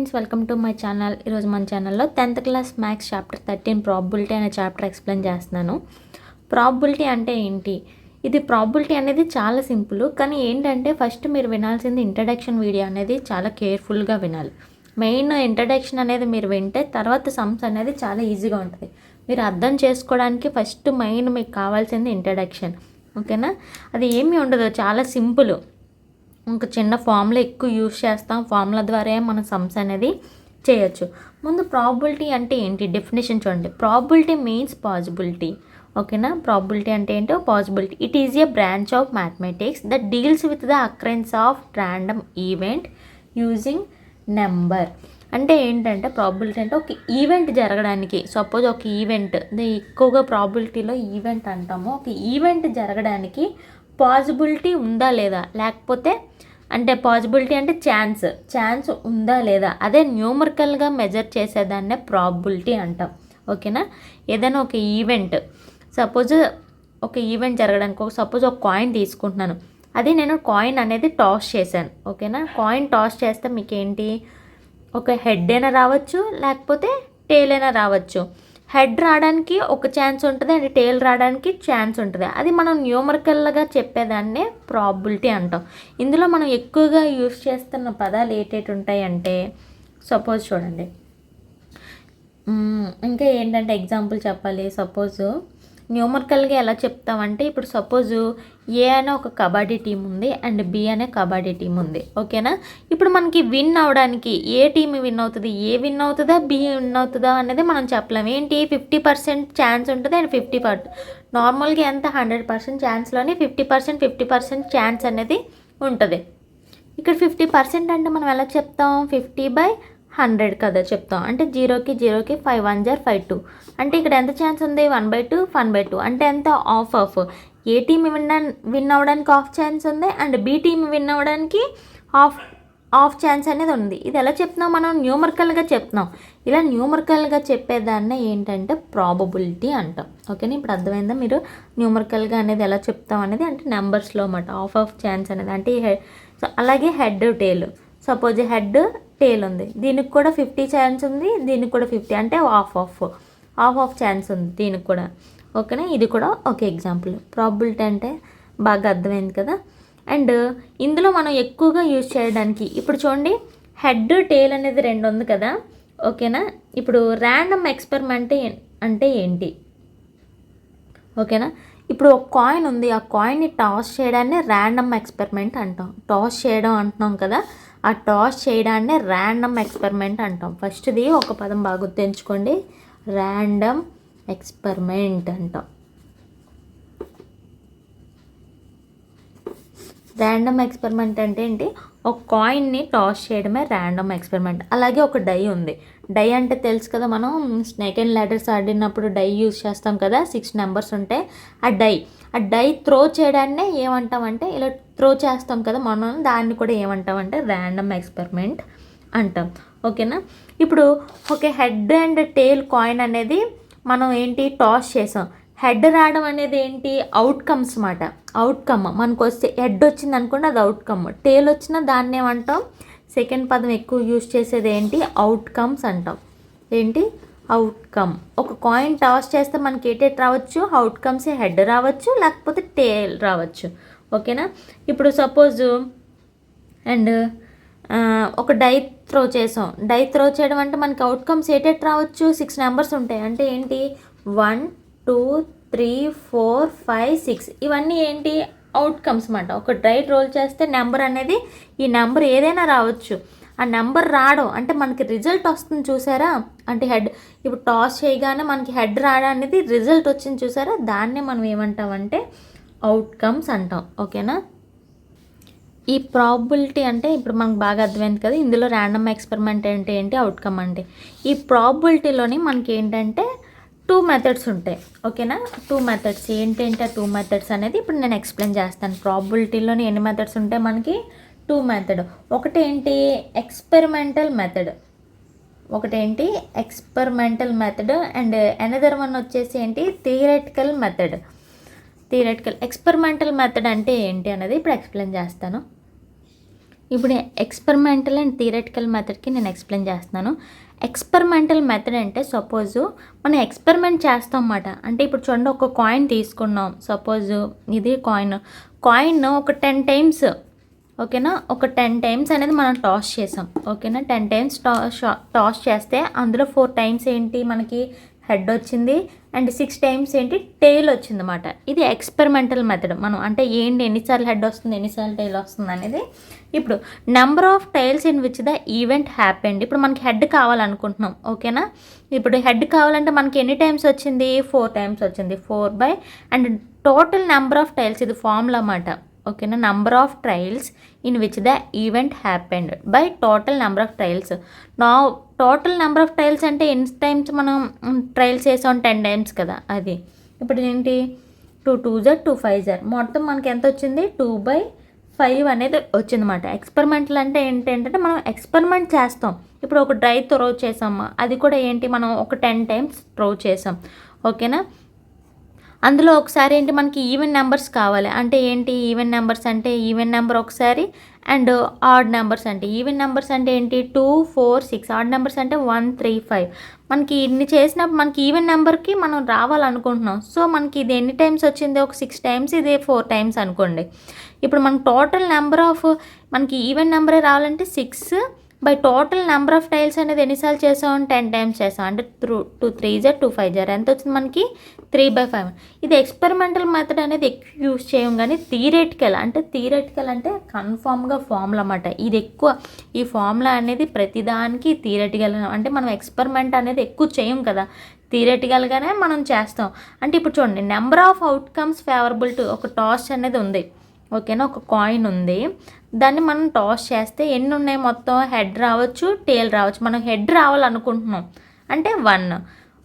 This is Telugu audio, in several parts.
Friends, welcome to my channel. ఈరోజు మన ఛానల్లో 10th class maths chapter 13 probability అనే చాప్టర్ ఎక్స్ప్లెయిన్ చేస్తున్నాను. ప్రాబబిలిటీ అంటే ఏంటి? ఇది ప్రాబబిలిటీ అనేది చాలా సింపుల్, కానీ ఏంటంటే ఫస్ట్ మీరు వినాల్సింది ఇంట్రడక్షన్ వీడియో అనేది చాలా కేర్ఫుల్గా వినాలి. మెయిన్ ఇంట్రడక్షన్ అనేది మీరు వింటే తర్వాత సమ్స్ అనేది చాలా ఈజీగా ఉంటుంది. మీరు అర్థం చేసుకోవడానికి ఫస్ట్ మెయిన్ మీకు కావాల్సింది ఇంట్రడక్షన్, ఓకేనా? అది ఏమీ ఉండదు, చాలా సింపుల్. ఇంకా చిన్న ఫార్ములా ఎక్కువ యూజ్ చేస్తాం, ఫార్ములా ద్వారా మనం సమ్స్ అనేది చేయొచ్చు. ముందు ప్రాబబిలిటీ అంటే ఏంటి డెఫినేషన్ చూడండి. ప్రాబబిలిటీ మీన్స్ పాసిబిలిటీ, ఓకేనా? ప్రాబబిలిటీ అంటే ఏంటో possibility. It is a branch of mathematics that deals with the occurrence of random event using number. అంటే ఏంటంటే ప్రాబబిలిటీ అంటే ఒక ఈవెంట్ జరగడానికి, సపోజ్ ఒక ఈవెంట్ ఎక్కువగా ప్రాబబిలిటీలో ఈవెంట్ అంటాము. ఒక ఈవెంట్ జరగడానికి పాసిబిలిటీ ఉందా లేదా, లేకపోతే అంటే పాసిబిలిటీ అంటే ఛాన్స్ ఉందా లేదా, అదే న్యూమరికల్గా మెజర్ చేసేదాన్నే ప్రాబబిలిటీ అంటాం, ఓకేనా? ఏదైనా ఒక ఈవెంట్, సపోజ్ ఒక ఈవెంట్ జరగడానికి సపోజ్ ఒక కాయిన్ తీసుకుంటున్నాను, అది నేను కాయిన్ అనేది టాస్ చేశాను, ఓకేనా? కాయిన్ టాస్ చేస్తే మీకు ఏంటి, ఒక హెడ్ అయినా రావచ్చు, లేకపోతే టేల్ అయినా రావచ్చు. హెడ్ రావడానికి ఒక ఛాన్స్ ఉంటుంది అండ్ టేల్ రావడానికి ఛాన్స్ ఉంటుంది. అది మనం న్యూమరికల్గా చెప్పేదాన్నే ప్రాబబిలిటీ అంటాం. ఇందులో మనం ఎక్కువగా యూజ్ చేస్తున్న పదాలు ఏటేటి ఉంటాయంటే, సపోజ్ చూడండి, ఇంకా ఏంటంటే ఎగ్జాంపుల్ చెప్పాలి. సపోజ్ న్యూమరికల్గా ఎలా చెప్తామంటే, ఇప్పుడు సపోజ్ ఏ అనే ఒక కబడ్డీ టీం ఉంది అండ్ బి అనే కబడ్డీ టీం ఉంది, ఓకేనా? ఇప్పుడు మనకి విన్ అవడానికి ఏ టీం విన్ అవుతుంది, ఏ విన్ అవుతుందా బి విన్ అవుతుందా అనేది మనం చెప్పలేము. ఏంటి, 50% ఛాన్స్ ఉంటుంది అండ్ 50%. నార్మల్గా ఎంత 100% ఛాన్స్లోని 50% ఛాన్స్ అనేది ఉంటుంది. ఇక్కడ 50% అంటే మనం ఎలా చెప్తాం, 50/100 కదా చెప్తాం. అంటే 0కి 5 1 jar 5 2. అంటే ఇక్కడ ఎంత ఛాన్స్ ఉంది, 1/2 1/2. అంటే ఎంత, ఆఫ్. ఏ టీమ్ విన్ అవ్వడానికి హాఫ్ ఛాన్స్ ఉంది అండ్ బి టీమ్ విన్ అవ్వడానికి హాఫ్ ఛాన్స్ అనేది ఉంది. ఇది ఎలా చెప్తున్నాం, మనం న్యూమరికల్గా చెప్తున్నాం. ఇలా న్యూమరికల్గా చెప్పేదాన్నే ఏంటంటే ప్రాబబిలిటీ అంటాం, ఓకేనా? ఇప్పుడు అర్థమైందా మీరు న్యూమరికల్గా అనేది ఎలా చెప్తాం అనేది? అంటే నెంబర్స్లో అన్నమాట, ఆఫ్ ఛాన్స్ అనేది. అంటే అలాగే హెడ్ టేల్, సపోజ్ హెడ్ టేల్ ఉంది, దీనికి కూడా 50 ఛాన్స్ ఉంది, దీనికి కూడా 50, అంటే ఆఫ్ ఛాన్స్ ఉంది దీనికి కూడా, ఓకేనా? ఇది కూడా ఒక ఎగ్జాంపుల్. ప్రాబబిలిటీ అంటే బాగా అర్థమైంది కదా. అండ్ ఇందులో మనం ఎక్కువగా యూజ్ చేయడానికి, ఇప్పుడు చూడండి, హెడ్ టేల్ అనేది 2 ఉంది కదా, ఓకేనా? ఇప్పుడు ర్యాండమ్ ఎక్స్పెరిమెంట్ అంటే ఏంటి, ఓకేనా? ఇప్పుడు ఒక కాయిన్ ఉంది, ఆ కాయిన్ని టాస్ చేయడాన్ని ర్యాండమ్ ఎక్స్పెరిమెంట్ అంటాం. టాస్ చేయడం అంటున్నాం కదా, ఆ టాస్ చేయడాన్ని ర్యాండమ్ ఎక్స్పెరిమెంట్ అంటాం. ఫస్ట్ది ఒక పదం బాగా గుర్తుంచుకోండి, ర్యాండమ్ ఎక్స్పెరిమెంట్ అంటాం. ర్యాండమ్ ఎక్స్పెరిమెంట్ అంటే ఏంటి, ఒక కాయిన్ని టాస్ చేయడమే ర్యాండమ్ ఎక్స్పెరిమెంట్. అలాగే ఒక డై ఉంది, డై అంటే తెలుసు కదా, మనం స్నేక్ అండ్ ల్యాడర్స్ ఆడినప్పుడు డై యూజ్ చేస్తాం కదా, 6 నెంబర్స్ ఉంటాయి. ఆ డై త్రో చేయడాన్నే ఏమంటామంటే, ఇలా త్రో చేస్తాం కదా మనం, దాన్ని కూడా ఏమంటామంటే ర్యాండమ్ ఎక్స్పెరిమెంట్ అంటాం, ఓకేనా? ఇప్పుడు ఒక హెడ్ అండ్ టేల్ కాయిన్ అనేది మనం ఏంటి టాస్ చేసాం. హెడ్ రావడం అనేది ఏంటి, అవుట్కమ్స్ మాట. అవుట్కమ్ మనకు వస్తే హెడ్ వచ్చింది అనుకోండి, అది అవుట్కమ్. టేల్ వచ్చినా దాన్ని ఏమంటాం, సెకండ్ పదం ఎక్కువ యూజ్ చేసేది ఏంటి, అవుట్కమ్స్ అంటాం. ఏంటి, అవుట్కమ్. ఒక కాయిన్ టాస్ చేస్తే మనకి ఏటేటి రావచ్చు, అవుట్కమ్స్, హెడ్ రావచ్చు, లేకపోతే టేల్ రావచ్చు, ఓకేనా? ఇప్పుడు సపోజ్ అండ్ ఒక డై త్రో చేసాం. డై త్రో చేయడం అంటే మనకి అవుట్కమ్స్ ఏటేటి రావచ్చు, 6 నెంబర్స్ ఉంటాయి. అంటే ఏంటి, 1 2 3 4 5 6, ఇవన్నీ ఏంటి, అవుట్కమ్స్ అన్నమాట. ఒక డై రోల్ చేస్తే నెంబర్ అనేది, ఈ నెంబర్ ఏదైనా రావచ్చు. ఆ నెంబర్ రావడం అంటే మనకి రిజల్ట్ వస్తుంది చూసారా, అంటే హెడ్, ఇప్పుడు టాస్ చేయగానే మనకి హెడ్ రావడం అనేది రిజల్ట్ వచ్చింది చూసారా, దాన్నే మనం ఏమంటామంటే అవుట్కమ్స్ అంటాం, ఓకేనా? ఈ ప్రాబబిలిటీ అంటే ఇప్పుడు మనకు బాగా అర్థమైంది కదా. ఇందులో ర్యాండమ్ ఎక్స్పెరిమెంట్ అంటే ఏంటి, అవుట్కమ్ అంటే. ఈ ప్రాబబిలిటీలోని మనకి ఏంటంటే 2 మెథడ్స్ ఉంటాయి, ఓకేనా? 2 మెథడ్స్ ఏంటంటే, 2 మెథడ్స్ అనేది ఇప్పుడు నేను ఎక్స్ప్లెయిన్ చేస్తాను. ప్రాబబిలిటీలోని ఎన్ని మెథడ్స్ ఉంటాయి మనకి, 2 మెథడ్. ఒకటేంటి, experimental method and another one వచ్చేసి ఏంటి, థియరిటికల్ మెథడ్. ఎక్స్పెరిమెంటల్ మెథడ్ అంటే ఏంటి అనేది ఇప్పుడు ఎక్స్ప్లెయిన్ చేస్తాను. ఇప్పుడు ఎక్స్పెరిమెంటల్ అండ్ థియరటికల్ మెథడ్కి నేను ఎక్స్ప్లెయిన్ చేస్తున్నాను. ఎక్స్పెరిమెంటల్ మెథడ్ అంటే సపోజు మనం ఎక్స్పెరిమెంట్ చేస్తాం అన్నమాట. అంటే ఇప్పుడు చూడండి, ఒక కాయిన్ తీసుకున్నాం. సపోజు ఇది కాయిన్ ఒక 10 టైమ్స్, ఓకేనా, ఒక 10 టైమ్స్ అనేది మనం టాస్ చేసాం, ఓకేనా. 10 టైమ్స్ టాస్ చేస్తే అందులో 4 టైమ్స్ ఏంటి మనకి హెడ్ వచ్చింది అండ్ 6 టైమ్స్ ఏంటి టెయిల్ వచ్చిందన్నమాట. ఇది ఎక్స్పెరిమెంటల్ మెథడ్. మనం అంటే ఏంటి, ఎన్నిసార్లు హెడ్ వస్తుంది, ఎన్నిసార్లు టెయిల్ వస్తుంది అనేది. ఇప్పుడు number of tiles in which the event happened. ఇప్పుడు మనకి హెడ్ కావాలనుకుంటున్నాం, ఓకేనా. ఇప్పుడు హెడ్ కావాలంటే మనకి ఎన్ని టైమ్స్ వచ్చింది, 4 టైమ్స్ వచ్చింది. 4 by and total number of tiles, ఇది ఫార్ములా అన్నమాట, ఓకేనా. Number of trials in which the event happened by total number of trials. నా టోటల్ నెంబర్ ఆఫ్ ట్రయల్స్ అంటే ఎన్ని టైమ్స్ మనం ట్రయల్స్ చేసాం, 10 టైమ్స్ కదా అది. ఇప్పుడు ఏంటి 2 2s 2 5s, మొత్తం మనకి ఎంత వచ్చింది 2/5 అనేది వచ్చిందన్నమాట. ఎక్స్పెరిమెంటల్ అంటే ఏంటంటే మనం ఎక్స్పెరిమెంట్ చేస్తాం. ఇప్పుడు ఒక డ్రై త్రో చేసామా, అది కూడా ఏంటి మనం ఒక 10 టైమ్స్ త్రో చేసాం, ఓకేనా. అందులో ఒకసారి ఏంటి మనకి ఈవెన్ నెంబర్స్ కావాలి. అంటే ఏంటి ఈవెన్ నెంబర్స్ అంటే ఈవెన్ నెంబర్ ఒకసారి అండ్ ఆడ్ నెంబర్స్ అంటే ఈవెన్ నెంబర్స్ అంటే ఏంటి 2 4 6, ఆడ్ నెంబర్స్ అంటే 1 3 5. మనకి ఇన్ని చేసినప్పుడు మనకి ఈవెన్ నెంబర్కి మనం రావాలనుకుంటున్నాం. సో మనకి ఇది ఎన్ని టైమ్స్ వచ్చింది, ఒక 6 టైమ్స్, ఇది 4 టైమ్స్ అనుకోండి. ఇప్పుడు మనకి టోటల్ నెంబర్ ఆఫ్ మనకి ఈవెన్ నెంబరే రావాలంటే 6 by total number of tiles అనేది ఎన్నిసార్లు చేసాం, 10 టైమ్స్ చేసాం. అంటే 2 3s 2 5s ఎంత వచ్చింది మనకి 3/5. ఇది ఎక్స్పెరిమెంటల్ మెథడ్ అనేది ఎక్కువ యూజ్ చేయం, కానీ థియరటికల్ అంటే కన్ఫామ్గా ఫార్ములా అన్నమాట. ఇది ఎక్కువ, ఈ ఫార్ములా అనేది ప్రతిదానికి థియరటికల్. అంటే మనం ఎక్స్పెరిమెంట్ అనేది ఎక్కువ చేయం కదా, థియరటికల్గానే మనం చేస్తాం. అంటే ఇప్పుడు చూడండి, number of outcomes favourable to ఒక టాస్ అనేది ఉంది, ఓకేనా. ఒక కాయిన్ ఉంది, దాన్ని మనం టాస్ చేస్తే ఎన్ని ఉన్నాయి మొత్తం, హెడ్ రావచ్చు టేల్ రావచ్చు. మనం హెడ్ రావాలనుకుంటున్నాం అంటే 1,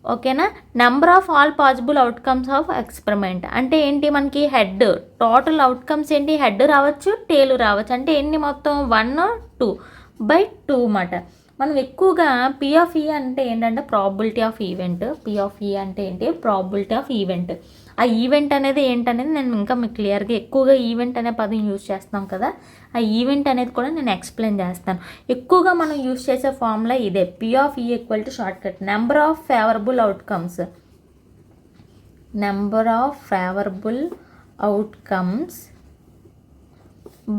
ఓకేనా. Number of all possible outcomes of experiment అంటే ఏంటి మనకి హెడ్, టోటల్ అవుట్కమ్స్ ఏంటి హెడ్ రావచ్చు టేలు రావచ్చు. అంటే ఎన్ని మొత్తం 1 2/2 అన్నమాట. మనం ఎక్కువగా P of E అంటే ఏంటంటే probability of event. P of E అంటే ఏంటి, ప్రాబిలిటీ ఆఫ్ ఈవెంట్. ఆ ఈవెంట్ అనేది ఏంటనేది నేను ఇంకా మీకు క్లియర్గా, ఎక్కువగా ఈవెంట్ అనే పదం యూజ్ చేస్తాం కదా, ఆ ఈవెంట్ అనేది కూడా నేను ఎక్స్ప్లెయిన్ చేస్తాను. ఎక్కువగా మనం యూజ్ చేసే ఫార్ములా ఇదే, P of E equal to short cut number of favourable outcomes, number of favourable outcomes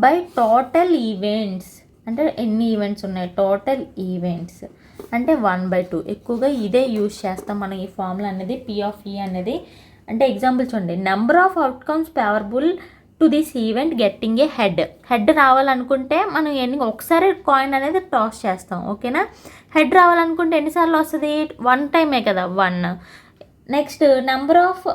by total events. అంటే ఎన్ని ఈవెంట్స్ ఉన్నాయి, టోటల్ ఈవెంట్స్ అంటే 1/2. ఎక్కువగా ఇదే యూజ్ చేస్తాం మనం ఈ ఫార్ములా అనేది, P of E అనేది. అంటే ఎగ్జాంపుల్ చూడండి, number of outcomes favourable to this event getting a head రావాలనుకుంటే మనం ఒకసారి కాయిన్ అనేది టాస్ చేస్తాం, ఓకేనా. హెడ్ రావాలనుకుంటే ఎన్నిసార్లు వస్తుంది, 1 టైమే కదా 1. Next number of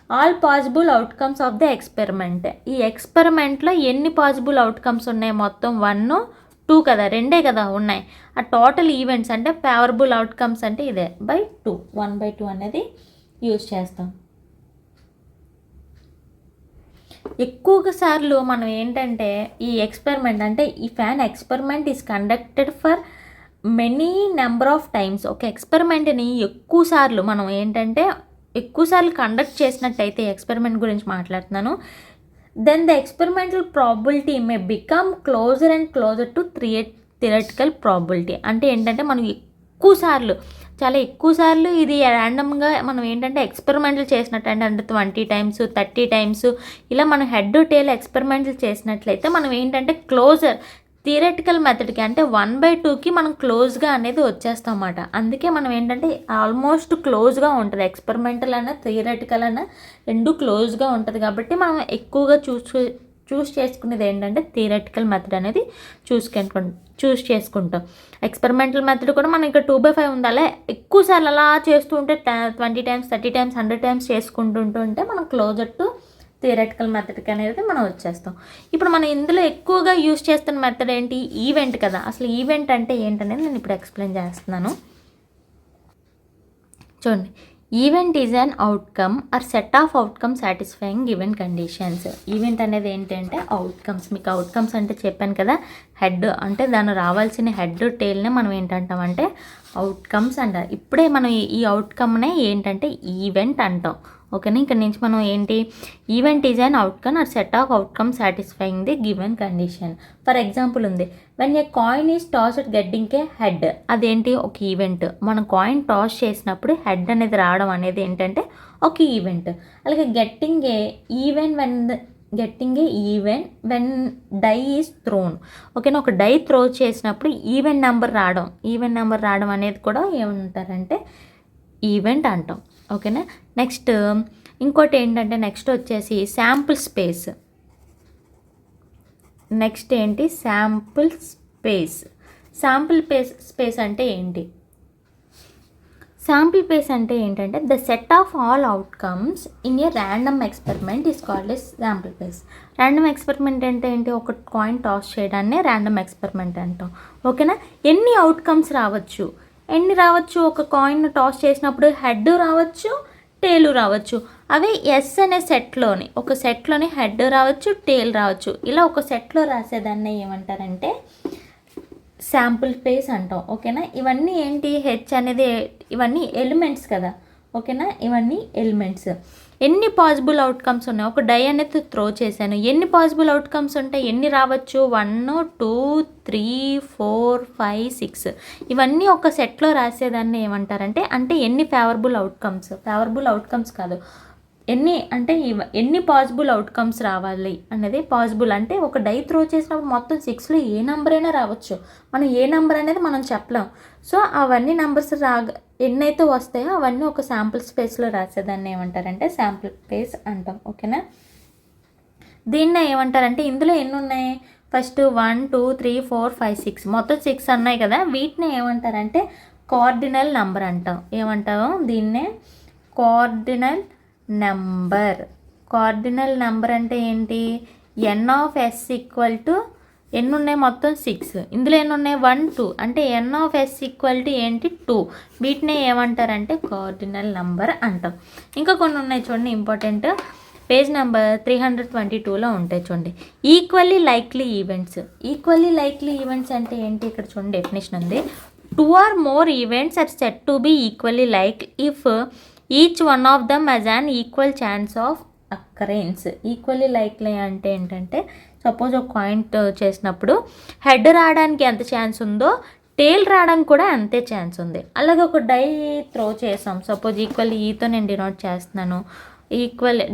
all possible outcomes of the experiment. ఈ ఎక్స్పెరిమెంట్లో ఎన్ని పాసిబుల్ అవుట్కమ్స్ ఉన్నాయి మొత్తం 1 2 కదా, 2 కదా ఉన్నాయి. ఆ టోటల్ ఈవెంట్స్ అంటే ఫేవరబుల్ అవుట్కమ్స్ అంటే ఇదే బై 2, 1/2 అనేది యూజ్ చేస్తాం. ఎక్కువగా సార్లు మనం ఏంటంటే ఈ ఎక్స్పెరిమెంట్ అంటే if an experiment is conducted for many number of times. ఒక ఎక్స్పెరిమెంట్ని ఎక్కువసార్లు మనం ఏంటంటే ఎక్కువసార్లు కండక్ట్ చేసినట్టయితే, ఎక్స్పెరిమెంట్ గురించి మాట్లాడుతున్నాను, then the experimental probability may become closer and closer to theoretical probability. అంటే ఏంటంటే మనం చాలా ఎక్కువసార్లు ఇది ర్యాండమ్గా మనం ఏంటంటే ఎక్స్పెరిమెంట్లు చేసినట్టు, అంటే 20 టైమ్స్ 30 టైమ్స్ ఇలా మనం హెడ్ టేల్ ఎక్స్పెరిమెంట్లు చేసినట్లయితే మనం ఏంటంటే క్లోజర్ థియరటికల్ మెథడ్కి అంటే 1/2కి మనం క్లోజ్గా అనేది వచ్చేస్తాం అన్నమాట. అందుకే మనం ఏంటంటే ఆల్మోస్ట్ క్లోజ్గా ఉంటుంది, ఎక్స్పెరిమెంటల్ అయినా థియరటికల్ అయినా రెండు క్లోజ్గా ఉంటుంది. కాబట్టి మనం ఎక్కువగా చూస్ చేసుకునేది ఏంటంటే థియరటికల్ మెథడ్ అనేది చూస్ చేసుకుంటాం. ఎక్స్పెరిమెంటల్ మెథడ్ కూడా మనం ఇక్కడ 2/5 ఉంది, అలా ఎక్కువసార్లు అలా చేస్తూ ఉంటే 20 టైమ్స్ 30 టైమ్స్ 100 టైమ్స్ చేసుకుంటుంటే మనం క్లోజర్ టు థియరటికల్ మెథడ్కి అనేది మనం వచ్చేస్తాం. ఇప్పుడు మనం ఇందులో ఎక్కువగా యూజ్ చేస్తున్న మెథడ్ ఏంటి, ఈవెంట్ కదా. అసలు ఈవెంట్ అంటే ఏంటనేది నేను ఇప్పుడు ఎక్స్ప్లెయిన్ చేస్తున్నాను. చూడండి, event is an outcome or set of outcome satisfying given conditions. Event అనేది ఏంటంటే అవుట్కమ్స్. మీకు అవుట్కమ్స్ అంటే చెప్పాను కదా, హెడ్ అంటే దాని రావాల్సిన హెడ్ టేల్నే మనం ఏంటంటాం అంటే అవుట్కమ్స్ అంటారు. ఇప్పుడే మనం ఈ అవుట్కమ్నే ఏంటంటే ఈవెంట్ అంటాం, ఓకేనా. ఇక్కడ నుంచి మనం ఏంటి, event is an outcome or set of outcome satisfying the given condition. For example ఉంది, when a coin is tossed getting a head. అదేంటి, ఒక ఈవెంట్. మనం కాయిన్ టాస్ చేసినప్పుడు హెడ్ అనేది రావడం అనేది ఏంటంటే ఒక ఈవెంట్. అలాగే getting a even when die is thrown. ఓకేనా, ఒక డై త్రో చేసినప్పుడు ఈవెన్ నెంబర్ రావడం అనేది కూడా ఏమంటారంటే ఈవెంట్ అంటాం. ఓకేనా. నెక్స్ట్ ఇంకోటి ఏంటంటే, నెక్స్ట్ వచ్చేసి శాంపుల్ స్పేస్. నెక్స్ట్ ఏంటి, శాంపుల్ స్పేస్ అంటే ఏంటి? శాంపుల్ స్పేస్ అంటే ఏంటంటే the set of all outcomes in A random experiment is called as sample space. Random experiment అంటే ఏంటి, ఒక కాయిన్ టాస్ చేయడాన్ని ర్యాండమ్ ఎక్స్పెరిమెంట్ అంటాం. ఓకేనా. ఎన్ని అవుట్కమ్స్ రావచ్చు, ఒక కాయిన్ టాస్ చేసినప్పుడు హెడ్ రావచ్చు, టేలు రావచ్చు. అవి ఎస్ అనే ఒక సెట్లోని హెడ్ రావచ్చు, టేల్ రావచ్చు. ఇలా ఒక సెట్లో రాసేదాన్ని ఏమంటారంటే శాంపుల్ స్పేస్ అంటాం. ఓకేనా. ఇవన్నీ ఏంటి, హెచ్ అనేది ఇవన్నీ ఎలిమెంట్స్ కదా. ఓకేనా, ఇవన్నీ ఎలిమెంట్స్. ఎన్ని పాసిబుల్ అవుట్కమ్స్ ఉన్నాయి, ఒక డై అనేది త్రో చేశాను, ఎన్ని పాసిబుల్ అవుట్కమ్స్ ఉంటాయి, ఎన్ని రావచ్చు, 1 2 3 4 5 6. ఇవన్నీ ఒక సెట్లో రాసేదాన్ని ఏమంటారంటే, అంటే ఎన్ని ఫేవరబుల్ అవుట్కమ్స్ కాదు, ఎన్ని పాసిబుల్ అవుట్కమ్స్ రావాలి అనేది. పాసిబుల్ అంటే ఒక డై త్రో చేసినప్పుడు మొత్తం 6లో ఏ నెంబర్ అయినా రావచ్చు, మనం ఏ నెంబర్ అనేది మనం చెప్పలేం. సో అవన్నీ నెంబర్స్ ఎన్నైతే వస్తాయో అవన్నీ ఒక శాంపుల్ స్పేస్లో రాసేదాన్ని ఏమంటారంటే శాంపుల్ స్పేస్ అంటాం. ఓకేనా. దీన్నే ఏమంటారంటే, ఇందులో ఎన్ని ఉన్నాయి, ఫస్ట్ 1 2 3 4 5 6 మొత్తం 6 ఉన్నాయి కదా. వీటిని ఏమంటారంటే కార్డినల్ నెంబర్ అంటాం. ఏమంటాము దీన్నే, కార్డినల్ నెంబర్ అంటే ఏంటి, ఎన్ ఆఫ్ ఎస్ ఈక్వల్ టు ఎన్ని ఉన్నాయి, మొత్తం 6. ఇందులో ఎన్ని ఉన్నాయి, 1 2, అంటే ఎన్ ఆఫ్ ఎస్ ఈక్వల్ టు ఏంటి, 2. వీటినే ఏమంటారంటే కార్డినల్ నెంబర్ అంటాం. ఇంకా కొన్ని ఉన్నాయి చూడండి, ఇంపార్టెంట్. పేజ్ నెంబర్ 322లో ఉంటాయి చూడండి. ఈక్వల్లీ లైక్లీ ఈవెంట్స్ అంటే ఏంటి, ఇక్కడ చూడండి డెఫినేషన్ ఉంది. 2 or more events are said to be equally like if each one of them has an equal chance of occurrence. Equally likely అంటే ఏంటంటే, సపోజ్ ఒక కాయిన్ చేసినప్పుడు హెడ్ రావడానికి ఎంత ఛాన్స్ ఉందో టేల్ రావడానికి కూడా అంతే ఛాన్స్ ఉంది. అలాగే ఒక డై త్రో చేసాం, సపోజ్ ఈక్వల్లీ ఈతో నేను డినోట్ చేస్తున్నాను.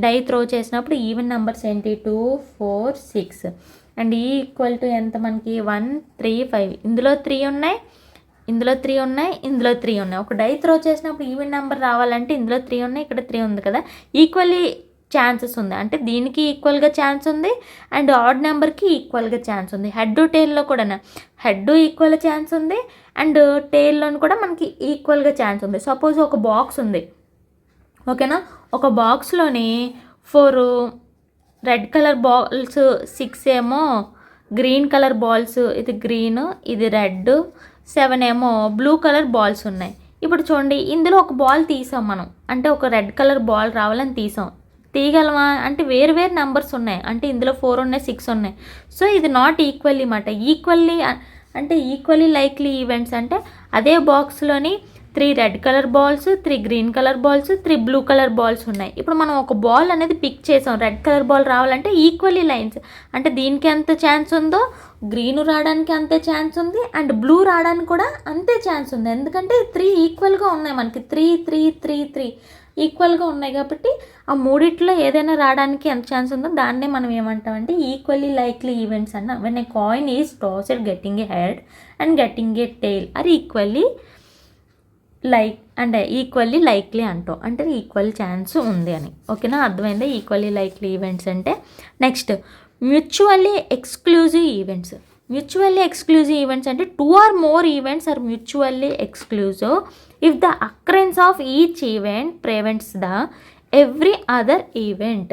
డై త్రో చేసినప్పుడు ఈవెన్ నెంబర్స్ ఏంటి, 2 4 6 అండ్ ఈక్వల్ టు ఎంత మనకి 1 3 5. ఇందులో 3 ఉన్నాయి, ఇందులో 3 ఉన్నాయి. ఒక డై త్రో చేసినప్పుడు ఈవెన్ నెంబర్ రావాలంటే ఇందులో 3 ఉన్నాయి, ఇక్కడ 3 ఉంది కదా. ఈక్వల్లీ ఛాన్సెస్ ఉంది, అంటే దీనికి ఈక్వల్గా ఛాన్స్ ఉంది అండ్ ఆడ్ నెంబర్కి ఈక్వల్గా ఛాన్స్ ఉంది. హెడ్ టేల్లో కూడా హెడ్ ఈక్వల్ ఛాన్స్ ఉంది అండ్ టేల్లోని కూడా మనకి ఈక్వల్గా ఛాన్స్ ఉంది. సపోజ్ ఒక బాక్స్ ఉంది. ఓకేనా, ఒక బాక్స్లోని 4 రెడ్ కలర్ బాల్స్, 6 ఏమో గ్రీన్ కలర్ బాల్స్, ఇది గ్రీన్ ఇది రెడ్, 7 ఏమో బ్లూ కలర్ బాల్స్ ఉన్నాయి. ఇప్పుడు చూడండి, ఇందులో ఒక బాల్ తీసాం మనం, అంటే ఒక రెడ్ కలర్ బాల్ రావాలని తీయగలమా అంటే వేరు నెంబర్స్ ఉన్నాయి, అంటే ఇందులో 4 ఉన్నాయి 6 ఉన్నాయి. సో ఇది నాట్ ఈక్వల్లీ మాట. ఈక్వల్లీ లైక్లీ ఈవెంట్స్ అంటే అదే బాక్స్లోని 3 red colour balls, 3 green colour balls, 3 blue colour balls ఉన్నాయి. ఇప్పుడు మనం ఒక బాల్ అనేది పిక్ చేసాం, రెడ్ కలర్ బాల్ రావాలంటే ఈక్వల్లీ లైన్స్, అంటే దీనికి ఎంత ఛాన్స్ ఉందో గ్రీన్ రావడానికి అంతే ఛాన్స్ ఉంది అండ్ బ్లూ రావడానికి కూడా అంతే ఛాన్స్ ఉంది. ఎందుకంటే 3 ఈక్వల్గా ఉన్నాయి, మనకి 3 3 3 3 ఈక్వల్గా ఉన్నాయి కాబట్టి ఆ మూడిట్లో ఏదైనా రావడానికి ఎంత ఛాన్స్ ఉందో దాన్నే మనం ఏమంటామంటే ఈక్వల్లీ లైక్లీ ఈవెంట్స్ అన్న. When a coin is tossed getting a head and getting a tail are equally equally likely అంటాం, అంటే ఈక్వల్ ఛాన్స్ ఉంది అని. ఓకేనా, అర్థమైందా ఈక్వల్లీ లైక్లీ ఈవెంట్స్ అంటే. నెక్స్ట్ మ్యూచువల్లీ ఎక్స్క్లూజివ్ ఈవెంట్స్ అంటే 2 or more events are mutually exclusive if the occurrence of each event prevents the every other event.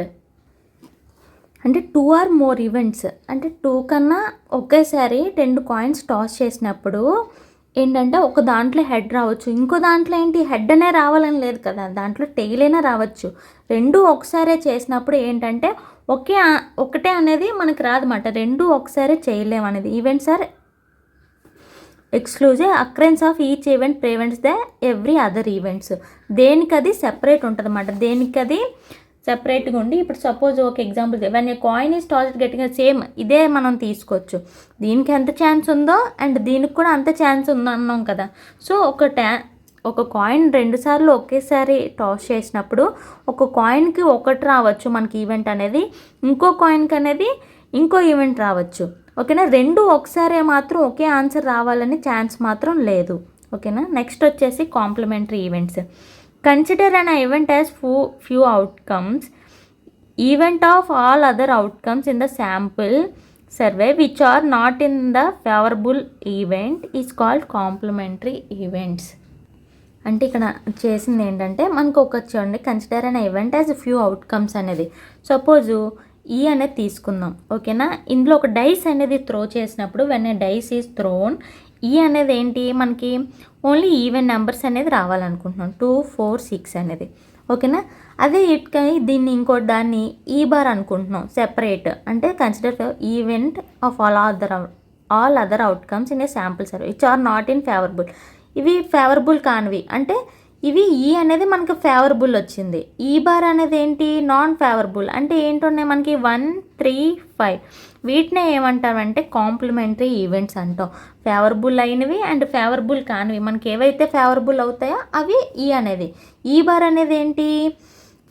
అంటే 2 or more events అంటే 2 కన్నా ఒకేసారి 2 కాయిన్స్ టాస్ చేసినప్పుడు ఏంటంటే ఒక దాంట్లో హెడ్ రావచ్చు, ఇంకో దాంట్లో ఏంటి హెడ్ అనే రావాలని లేదు కదా, దాంట్లో టెయిల్ అయినా రావచ్చు. 2 ఒకసారే చేసినప్పుడు ఏంటంటే ఒకటే అనేది మనకు రాదన్నమాట, 2 ఒకసారి చేయలేము అనేది. Events are exclusive occurrence of each event prevents the every other events. దేనికది సెపరేట్ ఉంటుంది అన్నమాట, దేనికది సెపరేట్గా ఉండి. ఇప్పుడు సపోజ్ ఒక example, when a coin is tossed getting same ఇదే మనం తీసుకోవచ్చు. దీనికి ఎంత ఛాన్స్ ఉందో అండ్ దీనికి కూడా అంత ఛాన్స్ ఉందో అన్నాం కదా. సో ఒక కాయిన్ 2 సార్లు ఒకేసారి టాస్ చేసినప్పుడు ఒక కాయిన్కి ఒకటి రావచ్చు మనకి ఈవెంట్ అనేది, ఇంకో కాయిన్కి అనేది ఇంకో ఈవెంట్ రావచ్చు. ఓకేనా, 2 ఒకసారి మాత్రం ఒకే ఆన్సర్ రావాలని ఛాన్స్ మాత్రం లేదు. ఓకేనా, నెక్స్ట్ వచ్చేసి complementary events. Consider an event as few outcomes event of all other outcomes in the sample survey which are not in the favourable event is called complementary events. అంటే ఇక్కడ చేసింది ఏంటంటే మనకు ఒక చూడండి, consider an event as few outcomes అనేది. సపోజు ఈ అనేది తీసుకుందాం. ఓకేనా, ఇందులో ఒక డైస్ అనేది త్రో చేసినప్పుడు when a dice is thrown, ఈ అనేది ఏంటి మనకి ఓన్లీ ఈవెన్ నెంబర్స్ అనేది రావాలనుకుంటున్నాం, 2, 4, 6 అనేది. ఓకేనా, అదే దీన్ని ఇంకో దాన్ని ఈ బార్ అనుకుంటున్నాం సెపరేట్, అంటే consider event of all other outcomes in a sample survey which are not in favourable. ఇవి ఫేవరబుల్ కానివి, అంటే ఇవి ఈ అనేది మనకు ఫేవరబుల్ వచ్చింది, ఈ బార్ అనేది ఏంటి నాన్ ఫేవరబుల్. అంటే ఏంటున్నాయి మనకి 1, 3, 5, వీటినే ఏమంటామంటే కాంప్లిమెంటరీ ఈవెంట్స్ అంటాం. ఫేవరబుల్ అయినవి అండ్ ఫేవరబుల్ కానివి మనకి ఏవైతే ఫేవరబుల్ అవుతాయో అవి ఈ అనేది. ఈ బార్ అనేది ఏంటి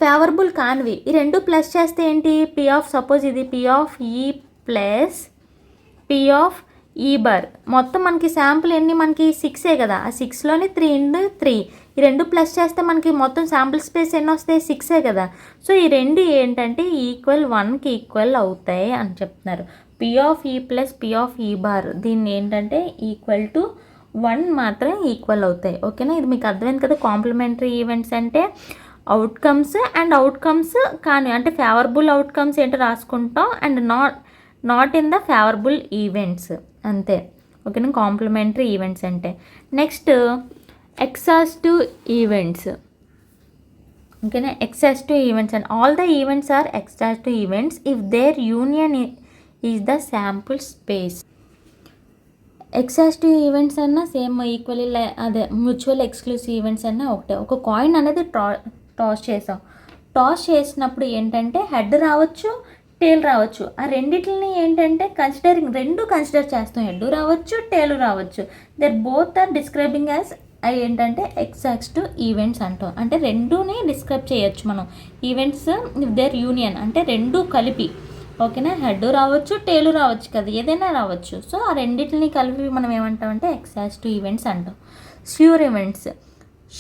ఫేవరబుల్ కానివి. ఈ 2 ప్లస్ చేస్తే ఏంటి పి ఆఫ్, సపోజ్ ఇది పి ఆఫ్ ఈ ప్లస్ పి ఆఫ్ ఈ బార్. మొత్తం మనకి శాంపుల్ ఎన్ని మనకి 6 కదా, ఆ 6లోని 3 × 3, ఈ 2 ప్లస్ చేస్తే మనకి మొత్తం శాంపుల్ స్పేస్ ఎన్ని వస్తాయి 6 కదా. సో ఈ 2 ఏంటంటే ఈక్వల్ 1కి ఈక్వల్ అవుతాయి అని చెప్తున్నారు. పి ఆఫ్ ఈ ప్లస్ పి ఆఫ్ ఈ బార్ దీన్ని ఏంటంటే ఈక్వల్ టు 1 మాత్రం ఈక్వల్ అవుతాయి. ఓకేనా, ఇది మీకు అర్థమైంది కదా. కాంప్లిమెంటరీ ఈవెంట్స్ అంటే అవుట్కమ్స్ అండ్ అవుట్కమ్స్ కానీ, అంటే ఫేవరబుల్ అవుట్కమ్స్ ఏంటో రాసుకుంటాం and not in the favourable events అంతే. ఓకేనా, కాంప్లిమెంటరీ ఈవెంట్స్ అంటే. Next exhaustive events. ఓకేనా, exhaustive events and all the events are exhaustive events if their union is the sample space. Exhaustive events అన్నా సేమ్ ఈక్వల్లీ అదే మ్యూచువల్ ఎక్స్క్లూసివ్ ఈవెంట్స్ అన్నా ఒకటే. ఒక కాయిన్ అనేది టాస్ చేసాం, టాస్ చేసినప్పుడు ఏంటంటే హెడ్ రావచ్చు, టేల్ రావచ్చు. ఆ రెండిటిని ఏంటంటే కన్సిడర్ చేస్తాం, హెడ్ రావచ్చు, టేలు రావచ్చు. There both are describing as ఏంటంటే ఎక్సాస్టివ్ ఈవెంట్స్ అంటాం. అంటే 2ని డిస్క్రైబ్ చేయొచ్చు మనం ఈవెంట్స్ ఇఫ్ దేర్ యూనియన్, అంటే 2 కలిపి. ఓకేనా, హెడ్ రావచ్చు, టేలు రావచ్చు కదా, ఏదైనా రావచ్చు. సో ఆ రెండింటిని కలిపి మనం ఏమంటామంటే ఎక్సాస్టివ్ ఈవెంట్స్ అంటాం. Sure events.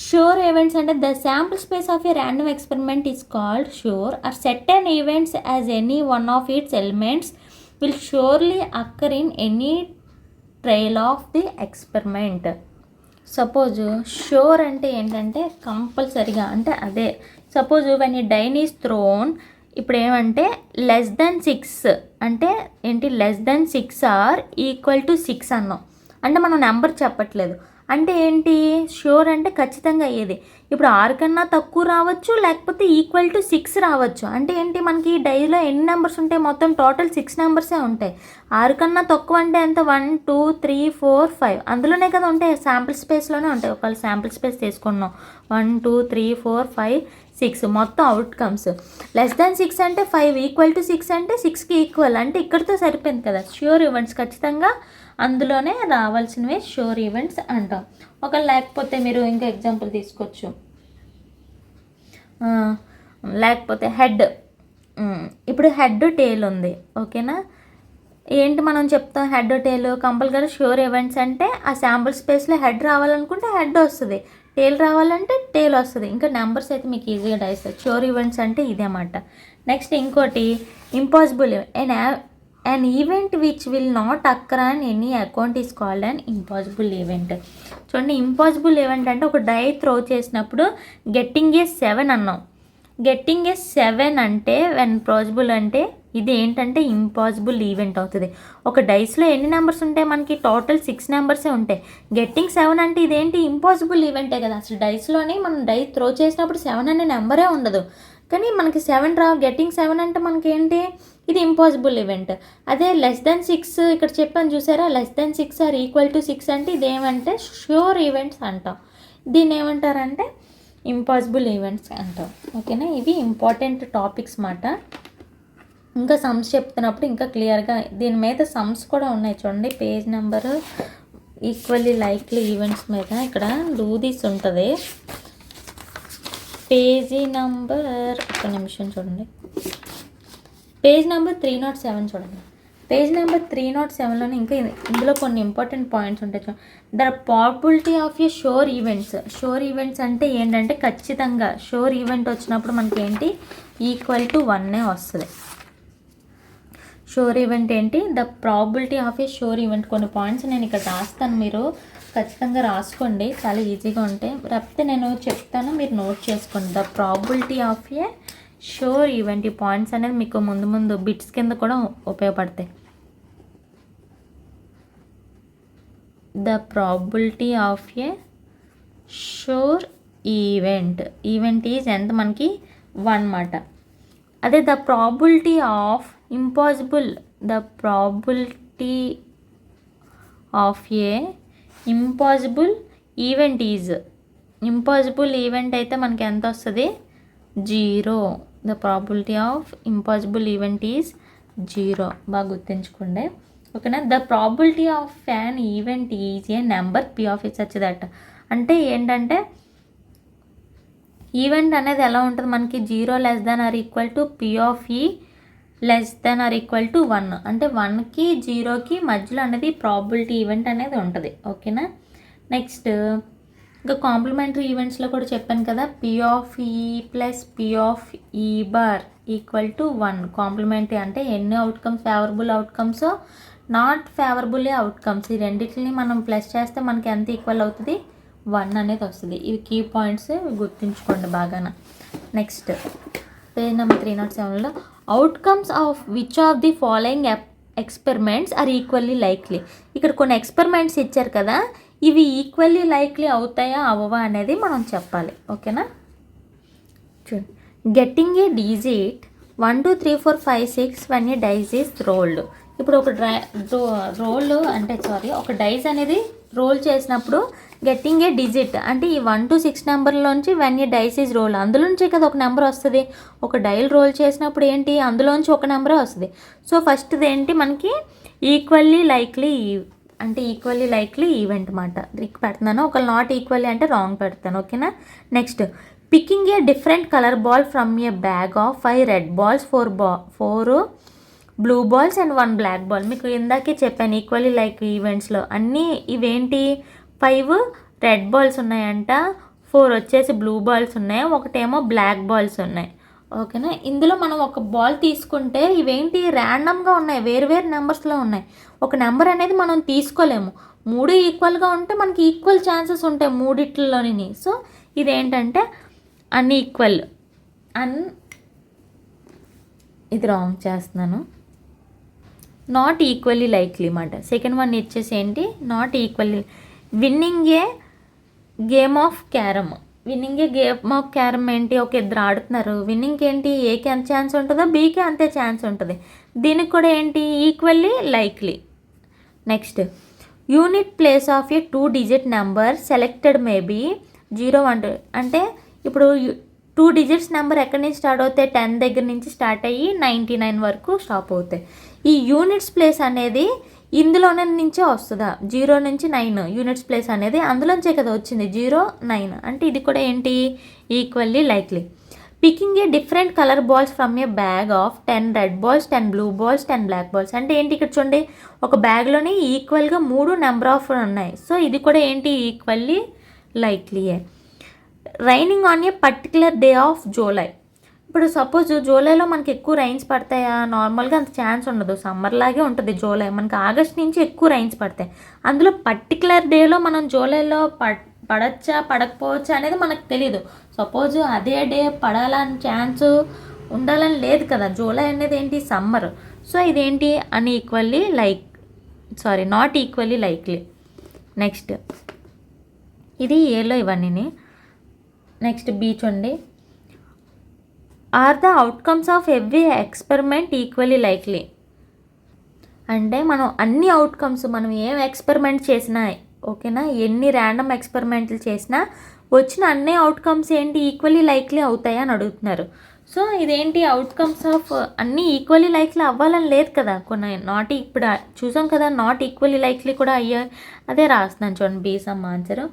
Sure events అంటే the sample space of a random experiment is called sure, or certain events as any one of its elements will surely occur in any trail of the experiment. Suppose sure అంటే ఏంటంటే కంపల్సరీగా, అంటే అదే సపోజ్ వెన్ ఈ డైన్ ఈజ్ థ్రోన్, ఇప్పుడు ఏమంటే <6 అంటే ఏంటి <6 ఆర్ ఈక్వల్ టు 6 అన్నాం. అంటే మనం నెంబర్ చెప్పట్లేదు, అంటే ఏంటి షూర్ అంటే ఖచ్చితంగా ఏది. ఇప్పుడు 6 కన్నా తక్కువ రావచ్చు, లేకపోతే ఈక్వల్ టు 6 రావచ్చు. అంటే ఏంటి మనకి డైలో ఎన్ని నెంబర్స్ ఉంటాయి, మొత్తం టోటల్ 6 నెంబర్సే ఉంటాయి. 6 కన్నా తక్కువ అంటే ఎంత 1, 2, 3, 4, 5 అందులోనే కదా ఉంటాయి, శాంపుల్ స్పేస్లోనే ఉంటాయి. ఒకవేళ శాంపుల్ స్పేస్ తీసుకున్నాం 1, 2, 3, 4, 5, 6 మొత్తం అవుట్కమ్స్. <6 అంటే 5, ఈక్వల్ టు 6 అంటే 6కి ఈక్వల్, అంటే ఇక్కడితో సరిపోయింది కదా. ష్యూర్ ఈవెంట్స్ ఖచ్చితంగా అందులోనే రావాల్సినవే షూర్ ఈవెంట్స్ అంటాం. ఒక లేకపోతే మీరు ఇంకా ఎగ్జాంపుల్ తీసుకోవచ్చు, లేకపోతే హెడ్. ఇప్పుడు హెడ్ టేల్ ఉంది. ఓకేనా, ఏంటి మనం చెప్తాం హెడ్ టేల్ కంపల్సరీ షూర్ ఈవెంట్స్ అంటే ఆ శాంపుల్ స్పేస్లో హెడ్ రావాలనుకుంటే హెడ్ వస్తుంది, టేల్ రావాలంటే టేల్ వస్తుంది. ఇంకా నెంబర్స్ అయితే మీకు ఈజీగా డైస్తారు. షూర్ ఈవెంట్స్ అంటే ఇదేమాట. నెక్స్ట్ ఇంకోటి impossible. An event which will not occur on any account is called an impossible event. చూడండి, ఇంపాసిబుల్ ఈవెంట్ అంటే ఒక డై త్రో చేసినప్పుడు గెట్టింగ్ ఏ 7 అన్నాం. గెట్టింగ్ ఏ 7 అంటే వెన్ పాసిబుల్ అంటే ఇది ఏంటంటే ఇంపాసిబుల్ ఈవెంట్ అవుతుంది. ఒక డైస్లో ఎన్ని నెంబర్స్ ఉంటాయి మనకి టోటల్ 6 నెంబర్సే ఉంటాయి. గెట్టింగ్ 7 అంటే ఇదేంటి ఇంపాసిబుల్ ఈవెంటే కదా. అసలు డైస్లోని మనం డై త్రో చేసినప్పుడు 7 అనే నెంబరే ఉండదు, కానీ మనకి 7 గెట్టింగ్ 7 అంటే మనకి ఏంటి ఇది ఇంపాసిబుల్ ఈవెంట్. అదే లెస్ దెన్ 6 ఇక్కడ చెప్పాను చూసారా, less than 6 or equal to 6 అంటే ఇదేమంటే ష్యూర్ ఈవెంట్స్ అంటాం. దీన్ని ఏమంటారంటే ఇంపాసిబుల్ ఈవెంట్స్ అంటాం. ఓకేనా, ఇవి ఇంపార్టెంట్ టాపిక్స్ మాట. ఇంకా సమ్స్ చెప్తున్నప్పుడు ఇంకా క్లియర్గా దీని మీద సమ్స్ కూడా ఉన్నాయి చూడండి. Page number equally likely events మీద ఇక్కడ డూ దిస్ ఉంటుంది. పేజీ నంబర్ ఒక నిమిషం చూడండి, పేజ్ నెంబర్ 307 చూడండి. పేజ్ నెంబర్ 307లోనే ఇంకా ఇందులో కొన్ని ఇంపార్టెంట్ పాయింట్స్ ఉంటాయి చూడండి. The probability of a sure events. Sure events అంటే ఏంటంటే ఖచ్చితంగా షోర్ ఈవెంట్ వచ్చినప్పుడు మనకి ఏంటి ఈక్వల్ టు 1 వస్తుంది. షోర్ ఈవెంట్ ఏంటి, the probability of a sure event. కొన్ని పాయింట్స్ నేను ఇక్కడ రాస్తాను, మీరు ఖచ్చితంగా రాసుకోండి, చాలా ఈజీగా ఉంటాయి. లేకపోతే నేను చెప్తాను, మీరు నోట్ చేసుకోండి. The probability of a sure event. ఈ పాయింట్స్ అనేది మీకు ముందు ముందు బిట్స్ కింద కూడా ఉపయోగపడతాయి. The probability of a sure event. Event is ఎంత మనకి 1 మాట. అదే the probability of impossible. The probability of a impossible event is. Impossible event అయితే మనకి ఎంత వస్తుంది 0. The probability of impossible event is 0. బాగా గుర్తుంచుకోండి. ఓకేనా. The probability of fan event is a number P of it such that. అంటే ఏంటంటే ఈవెంట్ అనేది ఎలా ఉంటుంది మనకి 0 less than or equal to P of E less than or equal to 1. అంటే 1కి 0కి మధ్యలో అనేది ప్రాబిలిటీ ఈవెంట్ అనేది ఉంటుంది. ఓకేనా. నెక్స్ట్ ఇంకా కాంప్లిమెంటరీ ఈవెంట్స్లో కూడా చెప్పాను కదా, పి ఆఫ్ ఈ ప్లస్ పి ఆఫ్ ఈ బార్ ఈక్వల్ టు 1. కాంప్లిమెంటరీ అంటే ఎన్ని outcomes, favourable outcomes, not favourable outcomes, ఈ రెండింటిని మనం ప్లస్ చేస్తే మనకి ఎంత ఈక్వల్ అవుతుంది 1 అనేది వస్తుంది. ఇవి కీ పాయింట్స్ గుర్తుంచుకోండి బాగాన. నెక్స్ట్ పేజ్ నెంబర్ 307లో outcomes of which of the following experiments are equally likely. ఇక్కడ కొన్ని ఎక్స్పెరిమెంట్స్ ఇచ్చారు కదా, ఇవి ఈక్వల్లీ లైక్లీ అవుతాయా అవ్వవా అనేది మనం చెప్పాలి. ఓకేనా. చూడండి, getting A digit 1 2 3 4 5 6 when a dice is rolled. ఇప్పుడు ఒక ఒక డైస్ అనేది రోల్ చేసినప్పుడు గెట్టింగ్ ఏ డిజిట్ అంటే ఈ 1 to 6 నెంబర్లోంచి when a dice is roll, అందులోంచే కదా ఒక నెంబర్ వస్తుంది. ఒక డైల్ రోల్ చేసినప్పుడు ఏంటి అందులోంచి ఒక నెంబరే వస్తుంది. సో ఫస్ట్ది ఏంటి మనకి ఈక్వల్లీ లైక్లీ అంటే ఈక్వల్లీ లైక్లీ ఈవెంట్ మాట. రిక్ పెడుతున్నాను, ఒక నాట్ ఈక్వల్లీ అంటే రాంగ్ పెడతాను. ఓకేనా. Next picking a different colour ball from a bag of 5 red balls 4 blue balls and 1 black ball. మీకు ఇందాకే చెప్పాను ఈక్వల్లీ లైక్ ఈవెంట్స్లో అన్నీ ఇవేంటి 5 రెడ్ బాల్స్ ఉన్నాయంట, 4 వచ్చేసి బ్లూ బాల్స్ ఉన్నాయి, ఒకటేమో బ్లాక్ బాల్స్ ఉన్నాయి. ఓకేనా. ఇందులో మనం ఒక బాల్ తీసుకుంటే ఇవేంటి ర్యాండమ్గా ఉన్నాయి, వేరు నెంబర్స్లో ఉన్నాయి. ఒక నెంబర్ అనేది మనం తీసుకోలేము, 3 ఈక్వల్గా ఉంటే మనకి ఈక్వల్ ఛాన్సెస్ ఉంటాయి మూడిట్లలోని. సో ఇదేంటంటే అన్ఈక్వల్ ఇది రాంగ్ చేస్తున్నాను, నాట్ ఈక్వల్లీ లైక్లీ మాట. సెకండ్ వన్ ఇచ్చేసి ఏంటి not equally. Winning a game of carrom. Winning a game of carrom ఏంటి, ఒక ఇద్దరు ఆడుతున్నారు, విన్నింగ్కి ఏంటి ఏకి ఎంత ఛాన్స్ ఉంటుందో బీకి అంతే ఛాన్స్ ఉంటుంది. దీనికి కూడా ఏంటి equally likely. Next unit place of A 2 digit number selected maybe 0 1 అంటే ఇప్పుడు 2 digits నెంబర్ ఎక్కడి నుంచి స్టార్ట్ అవుతాయి 10 దగ్గర నుంచి స్టార్ట్ అయ్యి 99 వరకు స్టాప్ అవుతాయి. ఈ యూనిట్స్ ప్లేస్ అనేది ఇందులోనే నుంచే వస్తుందా 0 నుంచి 9 యూనిట్స్ ప్లేస్ అనేది అందులోంచే కదా వచ్చింది 0 9 అంటే ఇది కూడా ఏంటి equally likely. Picking a different colour balls from a bag of 10 red balls 10 blue balls 10 black balls అంటే ఏంటి ఇక్కడ చూడండి ఒక బ్యాగ్లోని ఈక్వల్గా 3 నెంబర్ ఆఫ్ ఉన్నాయి. సో ఇది కూడా ఏంటి ఈక్వల్లీ లైక్లీయే. Raining on a particular day of July. ఇప్పుడు సపోజ్ జూలైలో మనకి ఎక్కువ రైన్స్ పడతాయా, నార్మల్గా అంత ఛాన్స్ ఉండదు, సమ్మర్ లాగే ఉంటుంది జూలై. మనకి ఆగస్ట్ నుంచి ఎక్కువ రైన్స్ పడతాయి, అందులో పర్టికులర్ డేలో మనం జూలైలో పడచ్చా పడకపోవచ్చా అనేది మనకు తెలియదు. సపోజ్ అదే డే పడాలని ఛాన్స్ ఉండాలని లేదు కదా, జూలై అనేది ఏంటి సమ్మర్. సో ఇదేంటి నాట్ ఈక్వల్లీ లైక్లీ. నెక్స్ట్ ఇది ఏలో ఇవన్నీ. నెక్స్ట్ బీ చూడండి, are the outcomes of every experiment equally likely. అంటే మనం అన్ని అవుట్కమ్స్, మనం ఏం ఎక్స్పెరిమెంట్ చేసినా ఓకేనా, ఎన్ని ర్యాండమ్ ఎక్స్పెరిమెంట్లు చేసినా వచ్చిన అన్ని అవుట్కమ్స్ ఏంటి ఈక్వల్లీ లైక్లీ అవుతాయి అని అడుగుతున్నారు. సో ఇదేంటి అవుట్కమ్స్ ఆఫ్ అన్నీ ఈక్వల్లీ లైక్లీ అవ్వాలని లేదు కదా, కొన్ని నాట్ ఇప్పుడు చూసాం కదా నాట్ ఈక్వల్లీ లైక్లీ కూడా అయ్యాయి. అదే రాస్తున్నాను చూడండి, B some answer.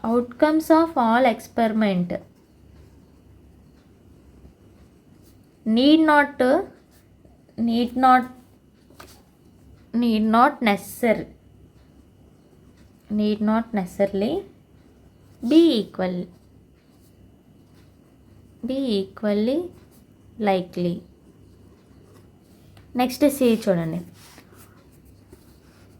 Outcomes of all experiment need not necessarily be equally likely. Next C చూడండి.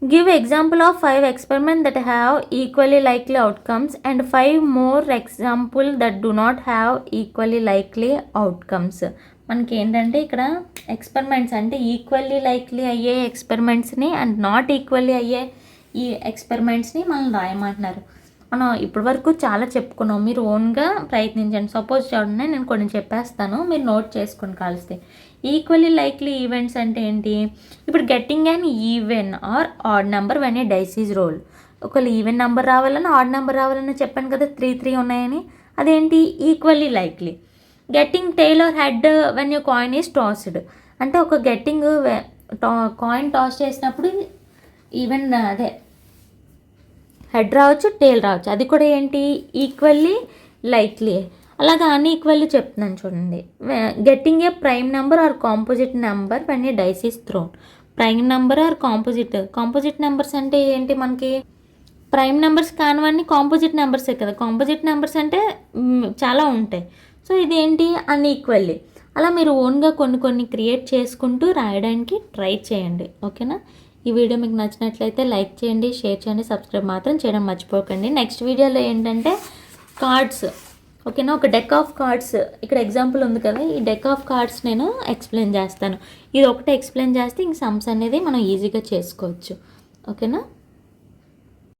Give example of 5 experiments that have equally likely outcomes and 5 more example that do not have equally likely outcomes. మనకి ఏంటంటే ఇక్కడ ఎక్స్పెరిమెంట్స్ అంటే ఈక్వల్లీ లైక్లీ అయ్యే ఎక్స్పెరిమెంట్స్ని అండ్ నాట్ ఈక్వల్లీ అయ్యే ఈ ఎక్స్పెరిమెంట్స్ని మనం రాయమంటున్నారు. మనం ఇప్పటి వరకు చాలా చెప్పుకున్నాం, మీరు ఓన్గా ప్రయత్నించండి. సపోజ్ చూడండి, నేను కొన్ని చెప్పేస్తాను, మీరు నోట్ చేసుకొని కాలిస్తే. ఈక్వల్లీ లైక్లీ ఈవెంట్స్ అంటే ఏంటి? ఇప్పుడు getting an even or odd number when a dice is roll. ఒకవేళ ఈవెన్ నెంబర్ రావాలన్నా ఆడ్ నెంబర్ రావాలన్నా చెప్పాను కదా 3 ఉన్నాయని, అదేంటి equally likely. Getting tail or head when you coin is tossed. అంటే ఒక గెట్టింగ్ కాయిన్ టాస్ చేసినప్పుడు ఈవెన్ అదే హెడ్ రావచ్చు, టెయిల్ రావచ్చు, అది కూడా ఏంటి ఈక్వల్లీ లైక్లీ. అలాగే అన్ఈక్వల్లీ చెప్తున్నాను చూడండి. Getting a prime number or composite number when a dice is thrown. Prime number or composite numbers అంటే ఏంటి? మనకి ప్రైమ్ నెంబర్స్ కానివన్నీ కాంపోజిట్ నెంబర్సే కదా. కాంపోజిట్ నెంబర్స్ అంటే చాలా ఉంటాయి. సో ఇదేంటి అన్ఈక్వల్లీ. అలా మీరు ఓన్గా కొన్ని క్రియేట్ చేసుకుంటూ రాయడానికి ట్రై చేయండి. ఓకేనా? ఈ వీడియో మీకు నచ్చినట్లయితే లైక్ చేయండి, షేర్ చేయండి, సబ్స్క్రైబ్ మాత్రం చేయడం మర్చిపోకండి. నెక్స్ట్ వీడియోలో ఏంటంటే కార్డ్స్, ఓకేనా, ఒక డెక్ ఆఫ్ కార్డ్స్, ఇక్కడ ఎగ్జాంపుల్ ఉంది కదా, ఈ డెక్ ఆఫ్ కార్డ్స్ నేను ఎక్స్ప్లెయిన్ చేస్తాను. ఇది ఒకటే ఎక్స్ప్లెయిన్ చేస్తే ఇంక సమ్స్ అనేది మనం ఈజీగా చేసుకోవచ్చు. ఓకేనా?